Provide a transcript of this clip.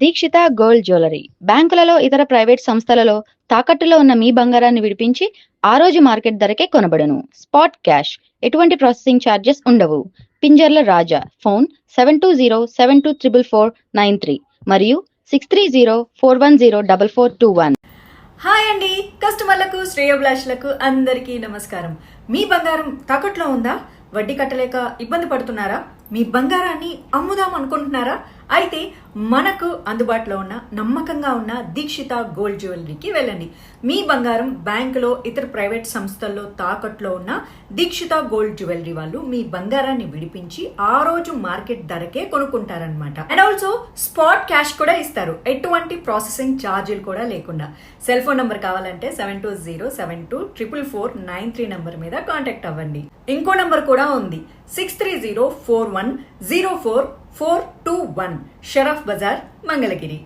Dikshita gold jewellery బ్యాంకులలో ఇతర private సంస్థలలో తాకట్టులో ఉన్న మీ బంగారాన్ని విడిపించి ఆ రోజు మార్కెట్ ధరకే కొనబడును. స్పాట్ క్యాష్, ఎటువంటి ప్రాసెసింగ్ ఛార్జెస్ ఉండవు. పింజర్ల రాజా, ఫోన్ 7207244493 మరియు 6304104421. హాయ్ అండి, కస్టమర్లకు శ్రేయోభిలాషులకు అందరికీ నమస్కారం. మీ బంగారం తాకట్లో ఉందా? వడ్డీ కట్టలేక ఇబ్బంది పడుతున్నారా? మీ బంగారాన్ని అమ్ముదాం అనుకుంటున్నారా? అయితే మనకు అందుబాటులో ఉన్న నమ్మకంగా ఉన్న దీక్షిత గోల్డ్ జ్యువెలరీకి వెళ్ళండి. మీ బంగారం బ్యాంకులో ఇతర ప్రైవేట్ సంస్థల్లో తాకట్లో ఉన్న దీక్షిత గోల్డ్ జ్యువెలరీ వాళ్ళు మీ బంగారాన్ని విడిపించి ఆ రోజు మార్కెట్ ధరకే కొనుక్కుంటారనమాట. అండ్ ఆల్సో స్పాట్ క్యాష్ కూడా ఇస్తారు, ఎటువంటి ప్రాసెసింగ్ ఛార్జీలు కూడా లేకుండా. సెల్ ఫోన్ నంబర్ కావాలంటే 7207244493 నంబర్ మీద కాంటాక్ట్ అవ్వండి. ఇంకో నంబర్ కూడా ఉంది, 6304104421, షరఫ్ బజార్, మంగళగిరి.